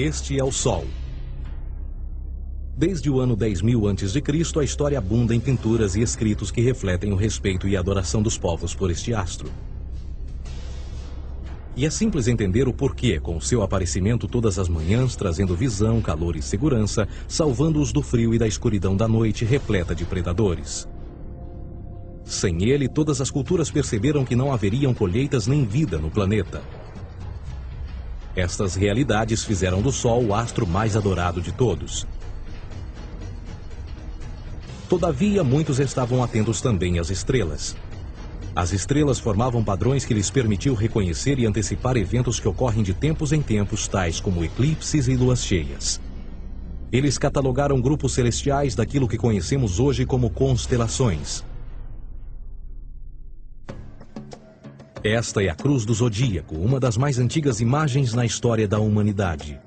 Este é o Sol. Desde o ano 10.000 a.C., a história abunda em pinturas e escritos que refletem o respeito e adoração dos povos por este astro. E é simples entender o porquê, com o seu aparecimento todas as manhãs, trazendo visão, calor e segurança, salvando-os do frio e da escuridão da noite repleta de predadores. Sem ele, todas as culturas perceberam que não haveriam colheitas nem vida no planeta. Estas realidades fizeram do Sol o astro mais adorado de todos. Todavia, muitos estavam atentos também às estrelas. As estrelas formavam padrões que lhes permitiam reconhecer e antecipar eventos que ocorrem de tempos em tempos, tais como eclipses e luas cheias. Eles catalogaram grupos celestiais daquilo que conhecemos hoje como constelações. Esta é a Cruz do Zodíaco, uma das mais antigas imagens na história da humanidade.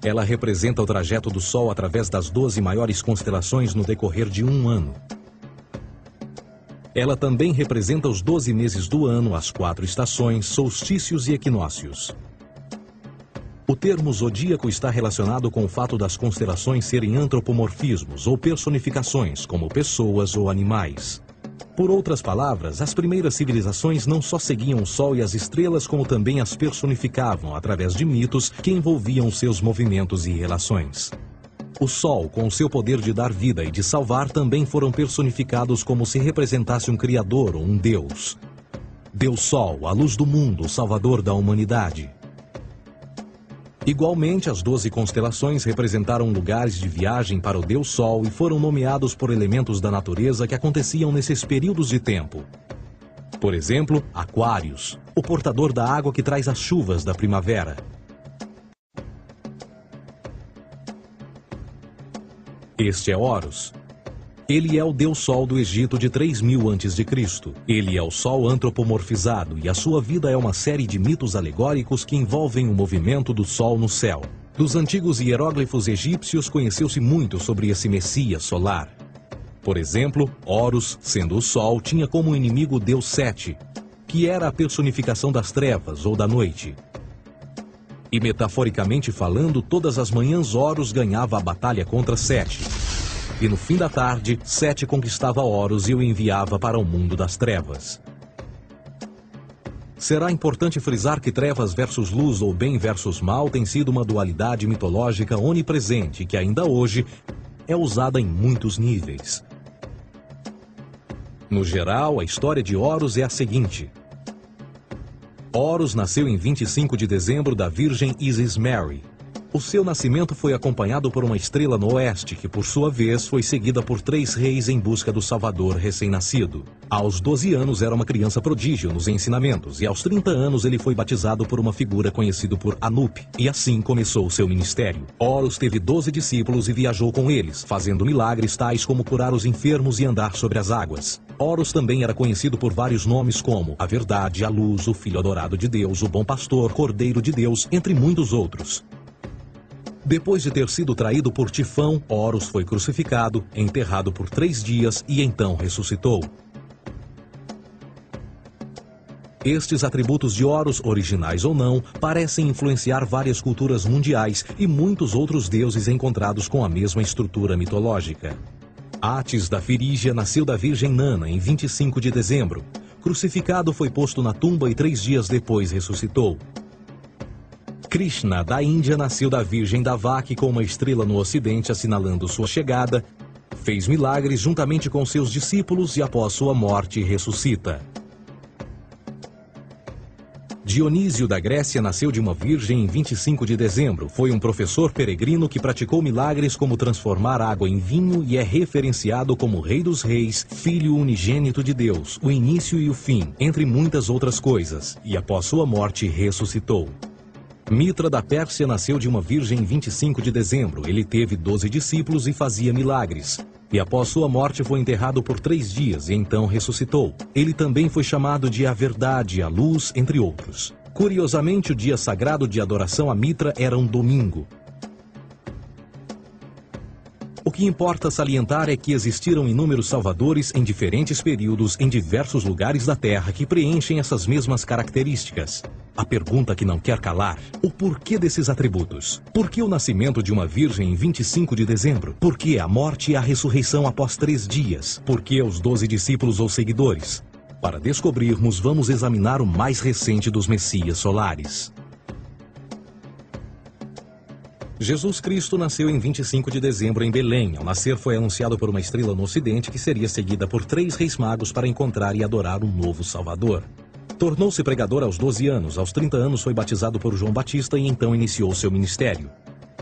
Ela representa o trajeto do Sol através das 12 maiores constelações no decorrer de um ano. Ela também representa os 12 meses do ano, as 4 estações, solstícios e equinócios. O termo zodíaco está relacionado com o fato das constelações serem antropomorfismos ou personificações, como pessoas ou animais. Por outras palavras, as primeiras civilizações não só seguiam o Sol e as estrelas, como também as personificavam através de mitos que envolviam seus movimentos e relações. O Sol, com seu poder de dar vida e de salvar, também foram personificados como se representasse um criador ou um deus. Deus Sol, a luz do mundo, o salvador da humanidade. Igualmente, as 12 constelações representaram lugares de viagem para o Deus Sol e foram nomeados por elementos da natureza que aconteciam nesses períodos de tempo. Por exemplo, Aquários, o portador da água que traz as chuvas da primavera. Este é Horus. Ele é o Deus Sol do Egito de 3.000 a.C. Ele é o Sol antropomorfizado e a sua vida é uma série de mitos alegóricos que envolvem o movimento do Sol no céu. Dos antigos hieróglifos egípcios conheceu-se muito sobre esse Messias solar. Por exemplo, Horus, sendo o Sol, tinha como inimigo o Deus Sete, que era a personificação das trevas ou da noite. E metaforicamente falando, todas as manhãs Horus ganhava a batalha contra Sete. E no fim da tarde, Sete conquistava Horus e o enviava para o mundo das trevas. Será importante frisar que trevas versus luz ou bem versus mal tem sido uma dualidade mitológica onipresente que ainda hoje é usada em muitos níveis. No geral, a história de Horus é a seguinte. Horus nasceu em 25 de dezembro da Virgem Isis Mary. O seu nascimento foi acompanhado por uma estrela no oeste, que por sua vez foi seguida por 3 reis em busca do Salvador recém-nascido. Aos 12 anos era uma criança prodígio nos ensinamentos, e aos 30 anos ele foi batizado por uma figura conhecida por Anup, e assim começou seu ministério. Horus teve 12 discípulos e viajou com eles, fazendo milagres tais como curar os enfermos e andar sobre as águas. Horus também era conhecido por vários nomes como a Verdade, a Luz, o Filho Adorado de Deus, o Bom Pastor, Cordeiro de Deus, entre muitos outros. Depois de ter sido traído por Tifão, Horus foi crucificado, enterrado por 3 dias e então ressuscitou. Estes atributos de Horus, originais ou não, parecem influenciar várias culturas mundiais e muitos outros deuses encontrados com a mesma estrutura mitológica. Atis da Firígia nasceu da Virgem Nana em 25 de dezembro. Crucificado, foi posto na tumba e 3 dias depois ressuscitou. Krishna, da Índia, nasceu da Virgem Davaki com uma estrela no ocidente assinalando sua chegada, fez milagres juntamente com seus discípulos e após sua morte ressuscita. Dionísio da Grécia nasceu de uma virgem em 25 de dezembro. Foi um professor peregrino que praticou milagres como transformar água em vinho e é referenciado como Rei dos Reis, Filho unigênito de Deus, o início e o fim, entre muitas outras coisas, e após sua morte ressuscitou. Mitra da Pérsia nasceu de uma virgem em 25 de dezembro. Ele teve 12 discípulos e fazia milagres. E após sua morte foi enterrado por 3 dias e então ressuscitou. Ele também foi chamado de a Verdade, a Luz, entre outros. Curiosamente, o dia sagrado de adoração a Mitra era um domingo. O que importa salientar é que existiram inúmeros salvadores em diferentes períodos em diversos lugares da Terra que preenchem essas mesmas características. A pergunta que não quer calar: o porquê desses atributos? Por que o nascimento de uma virgem em 25 de dezembro? Por que a morte e a ressurreição após 3 dias? Por que os 12 discípulos ou seguidores? Para descobrirmos, vamos examinar o mais recente dos Messias solares. Jesus Cristo nasceu em 25 de dezembro em Belém. Ao nascer foi anunciado por uma estrela no ocidente que seria seguida por 3 reis magos para encontrar e adorar um novo Salvador. Tornou-se pregador aos 12 anos. Aos 30 anos foi batizado por João Batista e então iniciou seu ministério.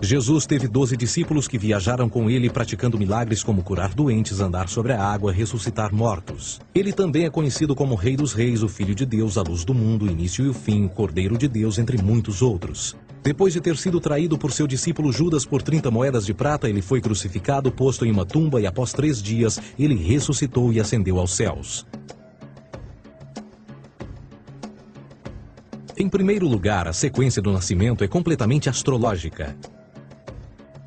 Jesus teve 12 discípulos que viajaram com ele praticando milagres como curar doentes, andar sobre a água, ressuscitar mortos. Ele também é conhecido como Rei dos Reis, o Filho de Deus, a luz do mundo, o início e o fim, o Cordeiro de Deus, entre muitos outros. Depois de ter sido traído por seu discípulo Judas por 30 moedas de prata, ele foi crucificado, posto em uma tumba e após 3 dias ele ressuscitou e ascendeu aos céus. Em primeiro lugar, a sequência do nascimento é completamente astrológica.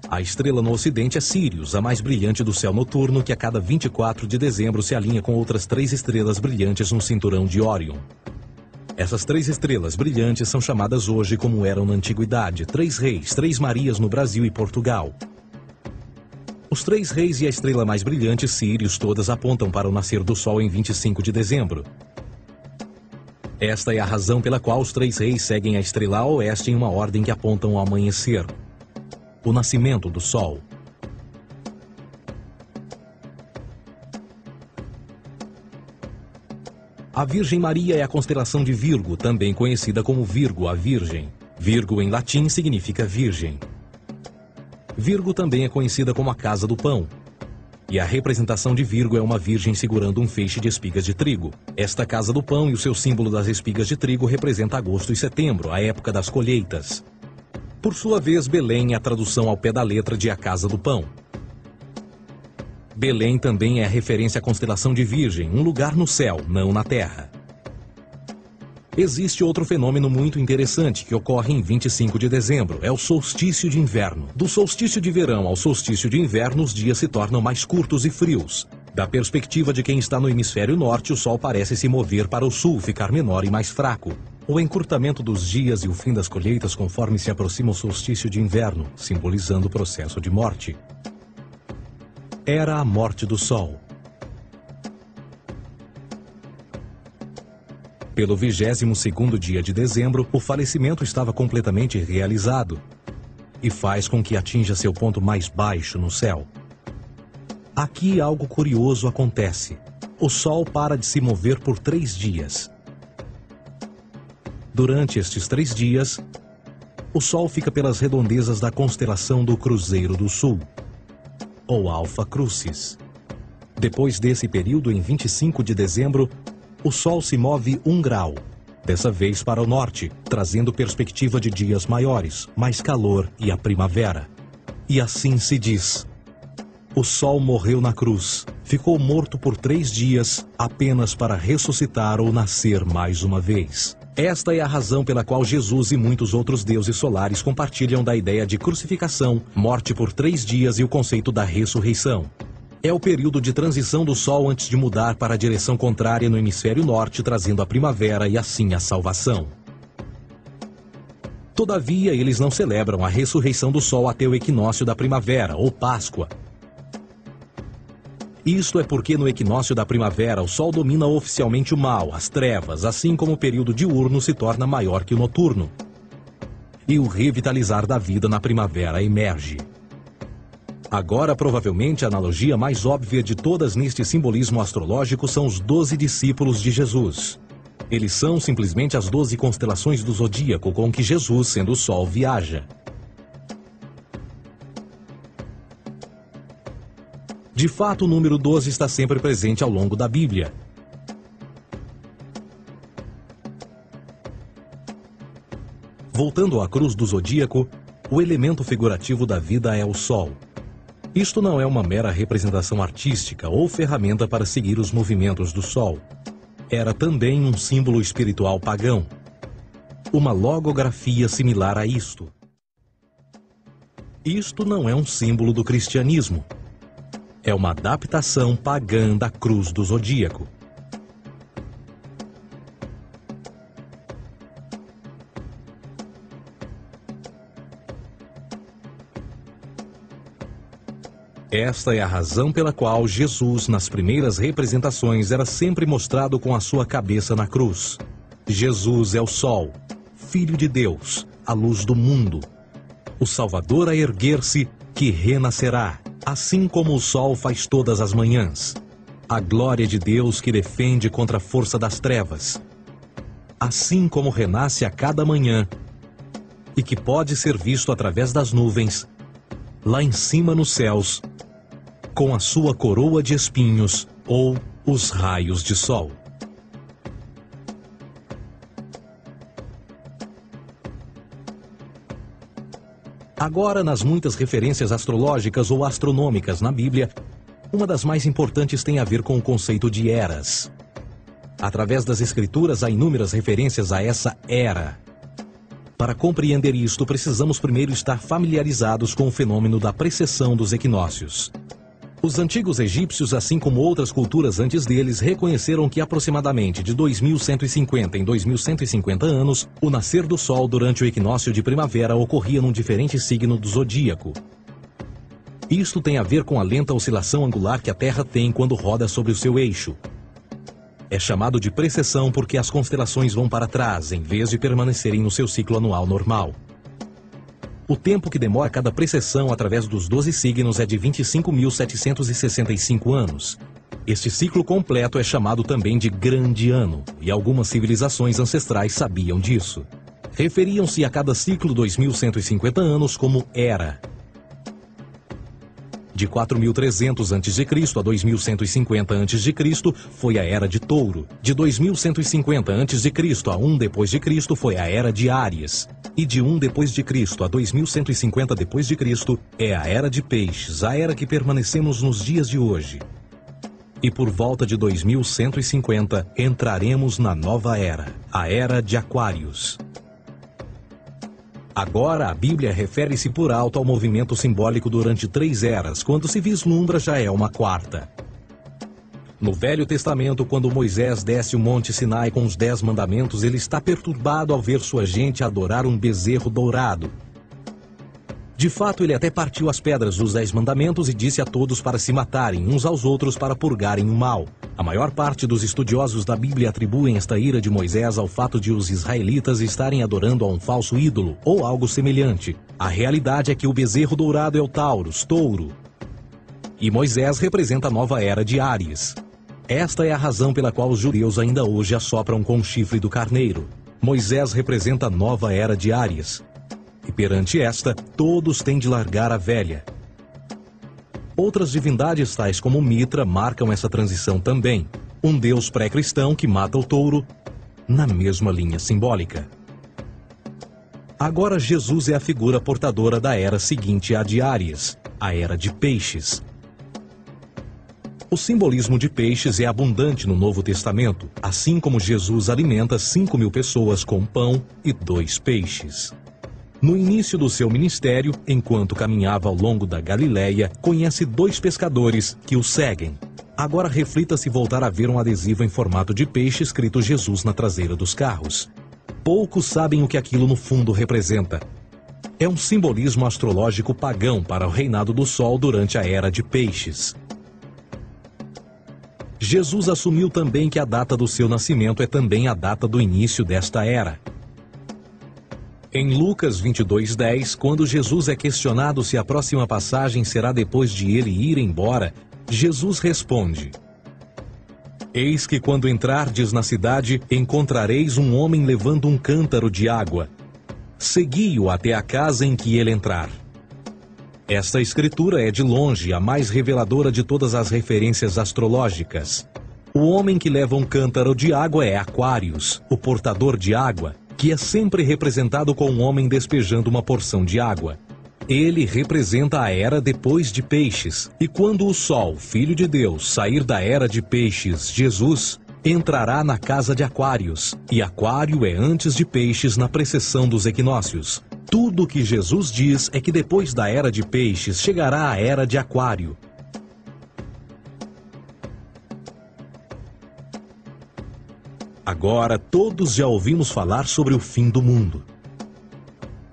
A estrela no ocidente é Sírius, a mais brilhante do céu noturno, que a cada 24 de dezembro se alinha com outras 3 estrelas brilhantes no cinturão de Órion. Essas 3 estrelas brilhantes são chamadas hoje, como eram na antiguidade, 3 reis, 3 Marias no Brasil e Portugal. Os 3 reis e a estrela mais brilhante, Sírius, todas apontam para o nascer do Sol em 25 de dezembro. Esta é a razão pela qual os 3 reis seguem a estrela a oeste em uma ordem que apontam ao amanhecer. O nascimento do Sol. A Virgem Maria é a constelação de Virgo, também conhecida como Virgo, a Virgem. Virgo em latim significa virgem. Virgo também é conhecida como a Casa do Pão. E a representação de Virgo é uma virgem segurando um feixe de espigas de trigo. Esta Casa do Pão e o seu símbolo das espigas de trigo representa agosto e setembro, a época das colheitas. Por sua vez, Belém é a tradução ao pé da letra de a Casa do Pão. Belém também é a referência à constelação de Virgem, um lugar no céu, não na terra. Existe outro fenômeno muito interessante que ocorre em 25 de dezembro, é o solstício de inverno. Do solstício de verão ao solstício de inverno, os dias se tornam mais curtos e frios. Da perspectiva de quem está no hemisfério norte, o Sol parece se mover para o sul, ficar menor e mais fraco. O encurtamento dos dias e o fim das colheitas conforme se aproxima o solstício de inverno, simbolizando o processo de morte. Era a morte do Sol. Pelo 22º dia de dezembro, o falecimento estava completamente realizado e faz com que atinja seu ponto mais baixo no céu. Aqui algo curioso acontece. O Sol para de se mover por 3 dias. Durante estes 3 dias, o Sol fica pelas redondezas da constelação do Cruzeiro do Sul, ou Alfa Crucis. Depois desse período, em 25 de dezembro, o Sol se move 1 grau, dessa vez para o norte, trazendo perspectiva de dias maiores, mais calor e a primavera. E assim se diz: o Sol morreu na cruz, ficou morto por 3 dias, apenas para ressuscitar ou nascer mais uma vez. Esta é a razão pela qual Jesus e muitos outros deuses solares compartilham da ideia de crucificação, morte por 3 dias e o conceito da ressurreição. É o período de transição do Sol antes de mudar para a direção contrária no hemisfério norte, trazendo a primavera e assim a salvação. Todavia, eles não celebram a ressurreição do Sol até o equinócio da primavera, ou Páscoa. Isto é porque no equinócio da primavera o Sol domina oficialmente o mal, as trevas, assim como o período diurno se torna maior que o noturno. E o revitalizar da vida na primavera emerge. Agora, provavelmente, a analogia mais óbvia de todas neste simbolismo astrológico são os 12 discípulos de Jesus. Eles são simplesmente as 12 constelações do zodíaco com que Jesus, sendo o Sol, viaja. De fato, o número 12 está sempre presente ao longo da Bíblia. Voltando à cruz do zodíaco, o elemento figurativo da vida é o Sol. Isto não é uma mera representação artística ou ferramenta para seguir os movimentos do Sol. Era também um símbolo espiritual pagão. Uma logografia similar a isto. Isto não é um símbolo do cristianismo. É uma adaptação pagã da cruz do zodíaco. Esta é a razão pela qual Jesus, nas primeiras representações, era sempre mostrado com a sua cabeça na cruz. Jesus é o Sol, Filho de Deus, a luz do mundo. O Salvador a erguer-se, que renascerá, assim como o sol faz todas as manhãs. A glória de Deus que defende contra a força das trevas. Assim como renasce a cada manhã, e que pode ser visto através das nuvens, lá em cima nos céus, com a sua coroa de espinhos ou os raios de sol. Agora, nas muitas referências astrológicas ou astronômicas na Bíblia, uma das mais importantes tem a ver com o conceito de eras. Através das Escrituras há inúmeras referências a essa era. Para compreender isto, precisamos primeiro estar familiarizados com o fenômeno da precessão dos equinócios. Os antigos egípcios, assim como outras culturas antes deles, reconheceram que aproximadamente de 2150 em 2150 anos, o nascer do Sol durante o equinócio de primavera ocorria num diferente signo do zodíaco. Isto tem a ver com a lenta oscilação angular que a Terra tem quando roda sobre o seu eixo. É chamado de precessão porque as constelações vão para trás, em vez de permanecerem no seu ciclo anual normal. O tempo que demora cada precessão através dos 12 signos é de 25.765 anos. Este ciclo completo é chamado também de Grande Ano, e algumas civilizações ancestrais sabiam disso. Referiam-se a cada ciclo 2150 anos como Era. De 4.300 a.C. a 2150 a.C. foi a Era de Touro. De 2150 a.C. a 1 d.C. foi a Era de Áries. E de 1 d.C. a 2150 d.C. é a Era de Peixes, a era que permanecemos nos dias de hoje. E por volta de 2150 entraremos na nova era, a Era de Aquários. Agora, a Bíblia refere-se por alto ao movimento simbólico durante 3 eras, quando se vislumbra já é uma quarta. No Velho Testamento, quando Moisés desce o Monte Sinai com os 10 mandamentos, ele está perturbado ao ver sua gente adorar um bezerro dourado. De fato, ele até partiu as pedras dos 10 mandamentos e disse a todos para se matarem uns aos outros para purgarem o mal. A maior parte dos estudiosos da Bíblia atribuem esta ira de Moisés ao fato de os israelitas estarem adorando a um falso ídolo ou algo semelhante. A realidade é que o bezerro dourado é o Taurus, touro, e Moisés representa a nova era de Áries. Esta é a razão pela qual os judeus ainda hoje assopram com o chifre do carneiro. Moisés representa a nova era de Áries. E perante esta, todos têm de largar a velha. Outras divindades, tais como Mitra, marcam essa transição também. Um deus pré-cristão que mata o touro, na mesma linha simbólica. Agora Jesus é a figura portadora da era seguinte à de Áries, a era de Peixes. O simbolismo de peixes é abundante no Novo Testamento, assim como Jesus alimenta 5.000 pessoas com pão e 2 peixes. No início do seu ministério, enquanto caminhava ao longo da Galileia, conhece 2 pescadores que o seguem. Agora reflita se voltar a ver um adesivo em formato de peixe escrito Jesus na traseira dos carros. Poucos sabem o que aquilo no fundo representa. É um simbolismo astrológico pagão para o reinado do Sol durante a Era de Peixes. Jesus assumiu também que a data do seu nascimento é também a data do início desta era. Em Lucas 22:10, quando Jesus é questionado se a próxima passagem será depois de ele ir embora, Jesus responde: Eis que quando entrardes na cidade, encontrareis um homem levando um cântaro de água. Segui-o até a casa em que ele entrar. Esta escritura é de longe a mais reveladora de todas as referências astrológicas. O homem que leva um cântaro de água é Aquários, o portador de água, que é sempre representado com um homem despejando uma porção de água. Ele representa a era depois de Peixes, e quando o Sol, Filho de Deus, sair da era de Peixes, Jesus, entrará na casa de Aquários, e Aquário é antes de Peixes na precessão dos equinócios. Tudo o que Jesus diz é que depois da era de Peixes chegará a era de Aquário. Agora todos já ouvimos falar sobre o fim do mundo.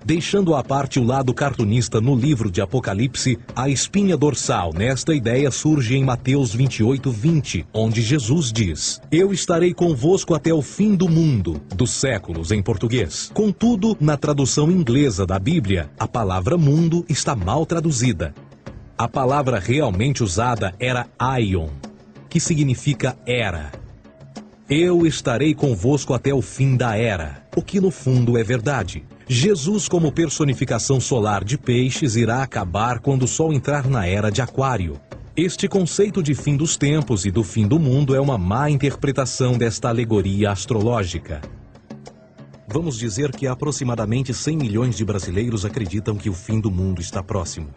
Deixando à parte o lado cartunista no livro de Apocalipse, a espinha dorsal nesta ideia surge em Mateus 28:20, onde Jesus diz: Eu estarei convosco até o fim do mundo, dos séculos em português. Contudo, na tradução inglesa da Bíblia, a palavra mundo está mal traduzida. A palavra realmente usada era aion, que significa era. Eu estarei convosco até o fim da era, o que no fundo é verdade. Jesus, como personificação solar de peixes, irá acabar quando o Sol entrar na era de Aquário. Este conceito de fim dos tempos e do fim do mundo é uma má interpretação desta alegoria astrológica. Vamos dizer que aproximadamente 100 milhões de brasileiros acreditam que o fim do mundo está próximo.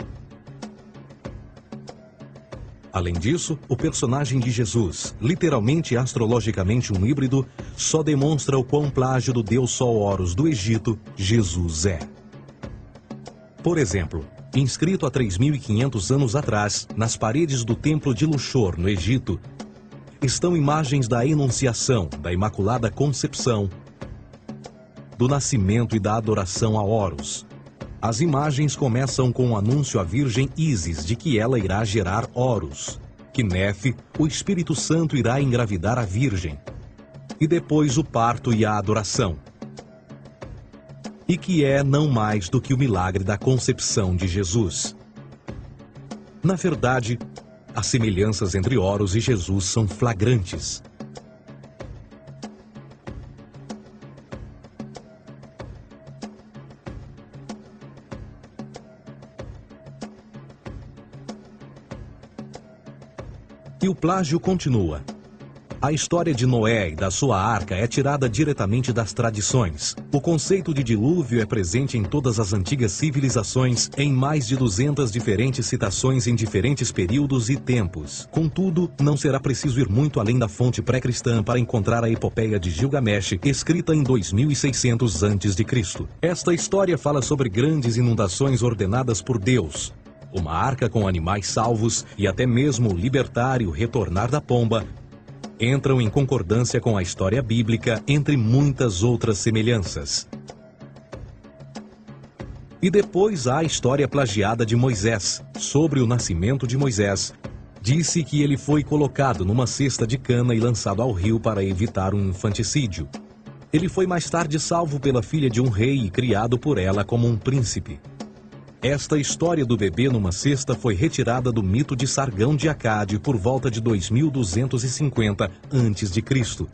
Além disso, o personagem de Jesus, literalmente e astrologicamente um híbrido, só demonstra o quão plágio do deus Sol Horus do Egito, Jesus é. Por exemplo, inscrito há 3.500 anos atrás, nas paredes do templo de Luxor, no Egito, estão imagens da Enunciação, da Imaculada Concepção, do nascimento e da adoração a Horus. As imagens começam com o anúncio à Virgem Ísis de que ela irá gerar Horus, que Nefe, o Espírito Santo, irá engravidar a Virgem, e depois o parto e a adoração, e que é não mais do que o milagre da concepção de Jesus. Na verdade, as semelhanças entre Horus e Jesus são flagrantes. E o plágio continua. A história de Noé e da sua arca é tirada diretamente das tradições. O conceito de dilúvio é presente em todas as antigas civilizações, em mais de 200 diferentes citações em diferentes períodos e tempos. Contudo, não será preciso ir muito além da fonte pré-cristã para encontrar a epopeia de Gilgamesh, escrita em 2600 a.C. Esta história fala sobre grandes inundações ordenadas por Deus, uma arca com animais salvos e até mesmo o libertário retornar da pomba, entram em concordância com a história bíblica, entre muitas outras semelhanças. E depois há a história plagiada de Moisés. Sobre o nascimento de Moisés, disse que ele foi colocado numa cesta de cana e lançado ao rio para evitar um infanticídio. Ele foi mais tarde salvo pela filha de um rei e criado por ela como um príncipe. Esta história do bebê numa cesta foi retirada do mito de Sargão de Acade por volta de 2250 a.C.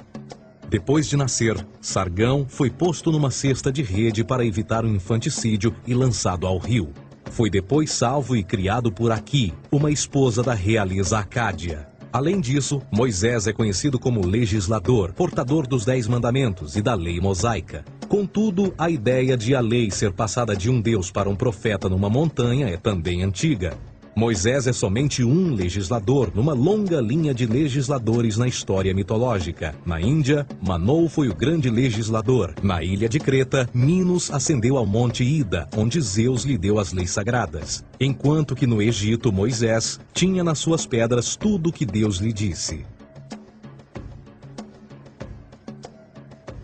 Depois de nascer, Sargão foi posto numa cesta de rede para evitar um infanticídio e lançado ao rio. Foi depois salvo e criado por Aqui, uma esposa da realeza Acádia. Além disso, Moisés é conhecido como legislador, portador dos 10 mandamentos e da lei mosaica. Contudo, a ideia de a lei ser passada de um Deus para um profeta numa montanha é também antiga. Moisés é somente um legislador numa longa linha de legisladores na história mitológica. Na Índia, Manou foi o grande legislador. Na ilha de Creta, Minos ascendeu ao monte Ida, onde Zeus lhe deu as leis sagradas. Enquanto que no Egito, Moisés tinha nas suas pedras tudo o que Deus lhe disse.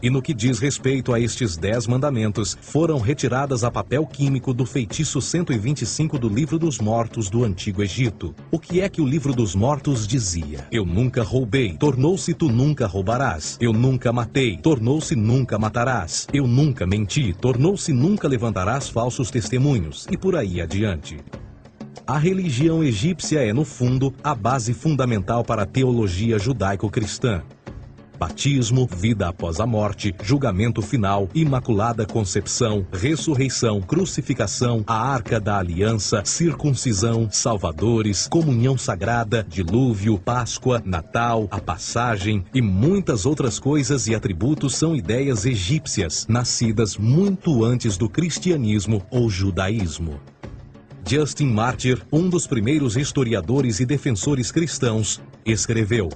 E no que diz respeito a estes 10 mandamentos, foram retiradas a papel químico do feitiço 125 do Livro dos Mortos do Antigo Egito. O que é que o Livro dos Mortos dizia? Eu nunca roubei, tornou-se tu nunca roubarás. Eu nunca matei, tornou-se nunca matarás. Eu nunca menti, tornou-se nunca levantarás falsos testemunhos. E por aí adiante. A religião egípcia é, no fundo, a base fundamental para a teologia judaico-cristã. Batismo, vida após a morte, julgamento final, imaculada concepção, ressurreição, crucificação, a arca da aliança, circuncisão, salvadores, comunhão sagrada, dilúvio, Páscoa, Natal, a passagem e muitas outras coisas e atributos são ideias egípcias, nascidas muito antes do cristianismo ou judaísmo. Justin Martyr, um dos primeiros historiadores e defensores cristãos, escreveu: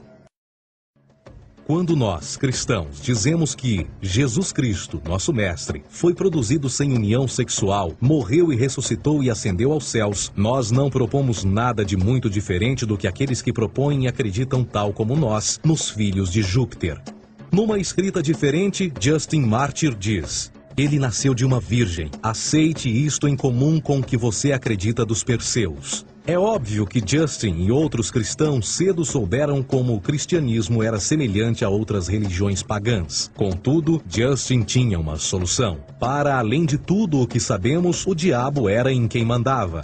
quando nós, cristãos, dizemos que Jesus Cristo, nosso Mestre, foi produzido sem união sexual, morreu e ressuscitou e ascendeu aos céus, nós não propomos nada de muito diferente do que aqueles que propõem e acreditam tal como nós, nos filhos de Júpiter. Numa escrita diferente, Justin Martyr diz: ele nasceu de uma virgem. Aceite isto em comum com o que você acredita dos Perseus. É óbvio que Justin e outros cristãos cedo souberam como o cristianismo era semelhante a outras religiões pagãs. Contudo, Justin tinha uma solução. Para além de tudo o que sabemos, o diabo era em quem mandava.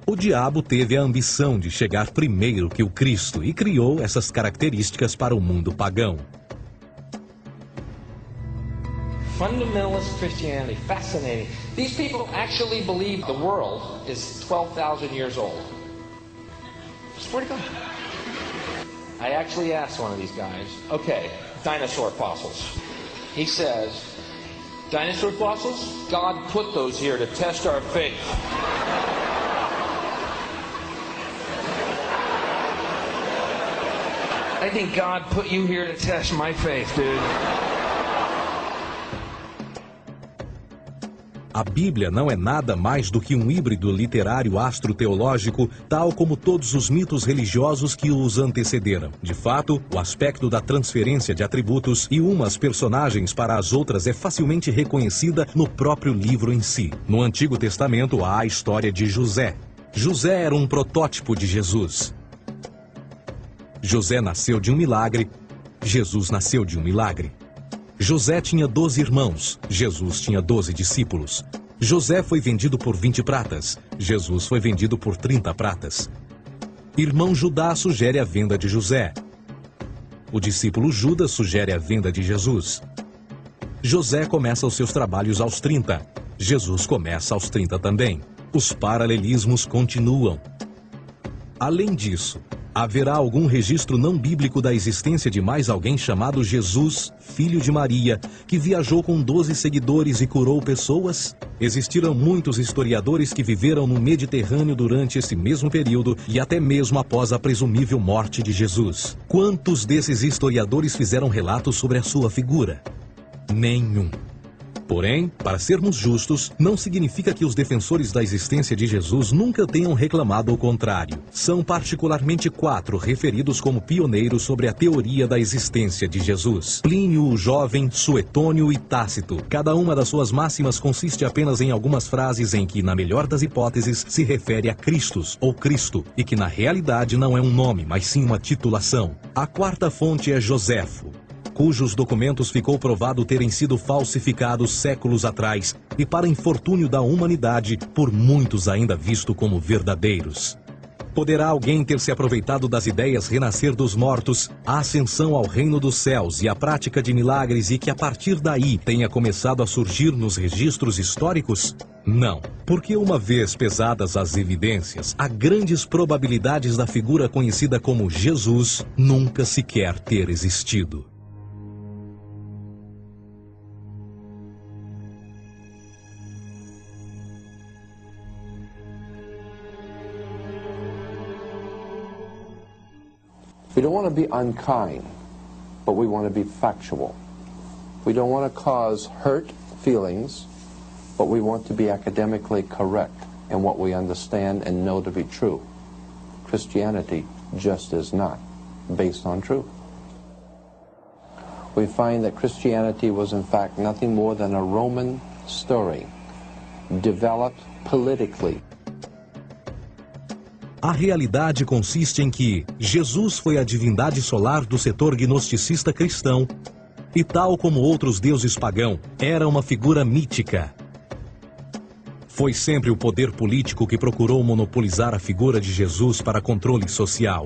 O diabo teve a ambição de chegar primeiro que o Cristo e criou essas características para o mundo pagão. Fundamentalist Christianity, fascinating. These people actually believe the world is 12,000 years old. Swear to God. I actually asked one of these guys, okay, dinosaur fossils. He says, dinosaur fossils? God put those here to test our faith. I think God put you here to test my faith, dude. A Bíblia não é nada mais do que um híbrido literário astro-teológico, tal como todos os mitos religiosos que os antecederam. De fato, o aspecto da transferência de atributos e umas personagens para as outras é facilmente reconhecida no próprio livro em si. No Antigo Testamento há a história de José. José era um protótipo de Jesus. José nasceu de um milagre, Jesus nasceu de um milagre. José tinha 12 irmãos, Jesus tinha 12 discípulos. José foi vendido por 20 pratas, Jesus foi vendido por 30 pratas. Irmão Judá sugere a venda de José. O discípulo Judas sugere a venda de Jesus. José começa os seus trabalhos aos 30, Jesus começa aos 30 também. Os paralelismos continuam. Além disso, haverá algum registro não bíblico da existência de mais alguém chamado Jesus, filho de Maria, que viajou com 12 seguidores e curou pessoas? Existiram muitos historiadores que viveram no Mediterrâneo durante esse mesmo período e até mesmo após a presumível morte de Jesus. Quantos desses historiadores fizeram relatos sobre a sua figura? Nenhum. Porém, para sermos justos, não significa que os defensores da existência de Jesus nunca tenham reclamado o contrário. São particularmente 4 referidos como pioneiros sobre a teoria da existência de Jesus: Plínio o Jovem, Suetônio e Tácito. Cada uma das suas máximas consiste apenas em algumas frases em que, na melhor das hipóteses, se refere a Christus ou Cristo, e que na realidade não é um nome, mas sim uma titulação. A 4ª fonte é Joséfo, cujos documentos ficou provado terem sido falsificados séculos atrás e, para infortúnio da humanidade, por muitos ainda visto como verdadeiros. Poderá alguém ter se aproveitado das ideias renascer dos mortos, a ascensão ao reino dos céus e a prática de milagres e que a partir daí tenha começado a surgir nos registros históricos? Não, porque uma vez pesadas as evidências, há grandes probabilidades da figura conhecida como Jesus nunca sequer ter existido. We don't want to be unkind, but we want to be factual. We don't want to cause hurt feelings, but we want to be academically correct in what we understand and know to be true. Christianity just is not based on truth. We find that Christianity was in fact nothing more than a Roman story, developed politically. A realidade consiste em que Jesus foi a divindade solar do setor gnosticista cristão e, tal como outros deuses pagãos, era uma figura mítica. Foi sempre o poder político que procurou monopolizar a figura de Jesus para controle social.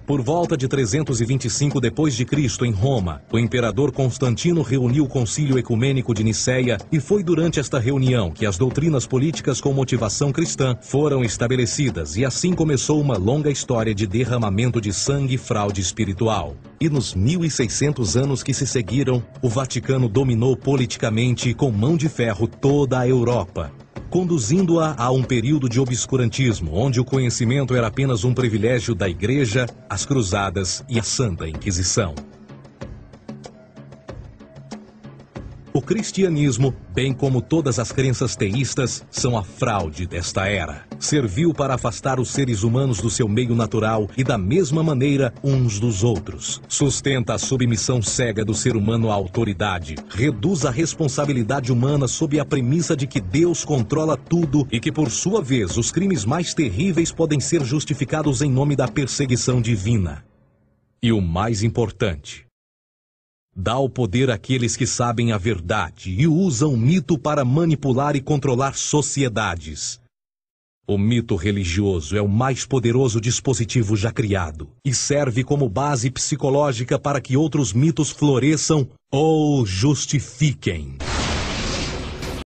Por volta de 325 d.C., em Roma, o imperador Constantino reuniu o Concílio Ecumênico de Nicéia e foi durante esta reunião que as doutrinas políticas com motivação cristã foram estabelecidas e assim começou uma longa história de derramamento de sangue e fraude espiritual. E nos 1600 anos que se seguiram, o Vaticano dominou politicamente com mão de ferro toda a Europa, conduzindo-a a um período de obscurantismo, onde o conhecimento era apenas um privilégio da Igreja, as Cruzadas e a Santa Inquisição. O cristianismo, bem como todas as crenças teístas, são a fraude desta era. Serviu para afastar os seres humanos do seu meio natural e da mesma maneira uns dos outros. Sustenta a submissão cega do ser humano à autoridade. Reduz a responsabilidade humana sob a premissa de que Deus controla tudo e que, por sua vez, os crimes mais terríveis podem ser justificados em nome da perseguição divina. E o mais importante, dá o poder àqueles que sabem a verdade e usam o mito para manipular e controlar sociedades. O mito religioso é o mais poderoso dispositivo já criado e serve como base psicológica para que outros mitos floresçam ou justifiquem.